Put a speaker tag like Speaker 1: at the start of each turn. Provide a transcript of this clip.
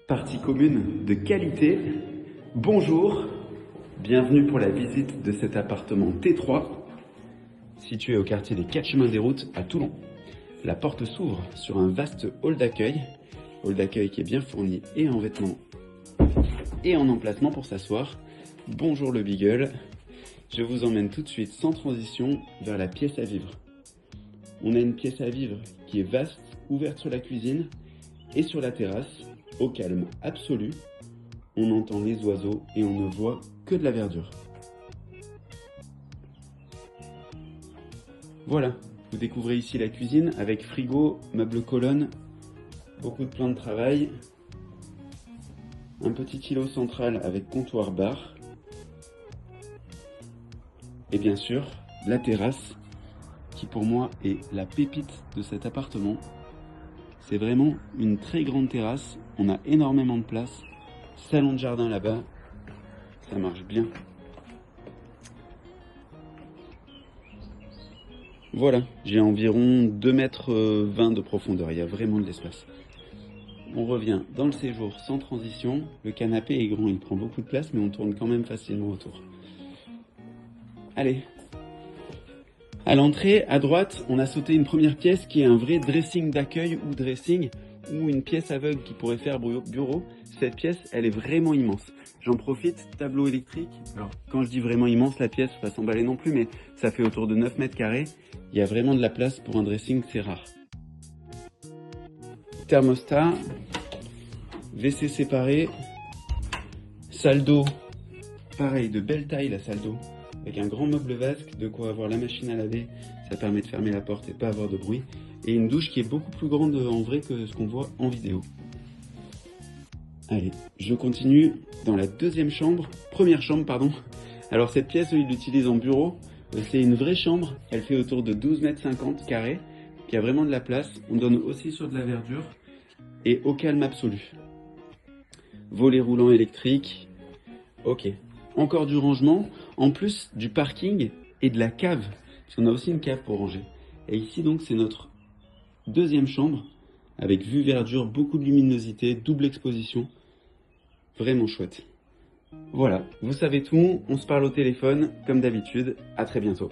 Speaker 1: Partie commune de qualité. Bonjour, bienvenue pour la visite de cet appartement T3, situé au quartier des 4 Chemins des Routes à Toulon. La porte s'ouvre sur un vaste hall d'accueil qui est bien fourni et en vêtements et en emplacement pour s'asseoir. Bonjour le Beagle, je vous emmène tout de suite sans transition vers la pièce à vivre. On a une pièce à vivre qui est vaste, ouverte sur la cuisine et sur la terrasse, au calme absolu. On entend les oiseaux et on ne voit que de la verdure. Voilà, vous découvrez ici la cuisine avec frigo, meubles colonnes, beaucoup de plans de travail, un petit îlot central avec comptoir bar et bien sûr la terrasse qui pour moi est la pépite de cet appartement. C'est vraiment une très grande terrasse, on a énormément de place, salon de jardin là-bas, ça marche bien. Voilà, j'ai environ 2,20 m de profondeur, il y a vraiment de l'espace. On revient dans le séjour sans transition, le canapé est grand, il prend beaucoup de place mais on tourne quand même facilement autour. Allez. À l'entrée, à droite, on a sauté une première pièce qui est un vrai dressing d'accueil ou dressing, ou une pièce aveugle qui pourrait faire bureau. Cette pièce, elle est vraiment immense. J'en profite, tableau électrique. Alors, quand je dis vraiment immense, la pièce, faut pas s'emballer non plus, mais ça fait autour de 9 mètres carrés. Il y a vraiment de la place pour un dressing, c'est rare. Thermostat, WC séparé, salle d'eau, pareil, de belle taille la salle d'eau. Avec un grand meuble vasque, de quoi avoir la machine à laver, ça permet de fermer la porte et de pas avoir de bruit. Et une douche qui est beaucoup plus grande en vrai que ce qu'on voit en vidéo. Allez, je continue dans la première chambre, pardon. Alors cette pièce, il l'utilise en bureau. C'est une vraie chambre, elle fait autour de 12,50 m carrés. Il y a vraiment de la place, on donne aussi sur de la verdure et au calme absolu. Volet roulant électrique, ok. Encore du rangement, en plus du parking et de la cave, parce qu'on a aussi une cave pour ranger. Et ici donc c'est notre deuxième chambre, avec vue verdure, beaucoup de luminosité, double exposition, vraiment chouette. Voilà, vous savez tout, on se parle au téléphone, comme d'habitude, à très bientôt.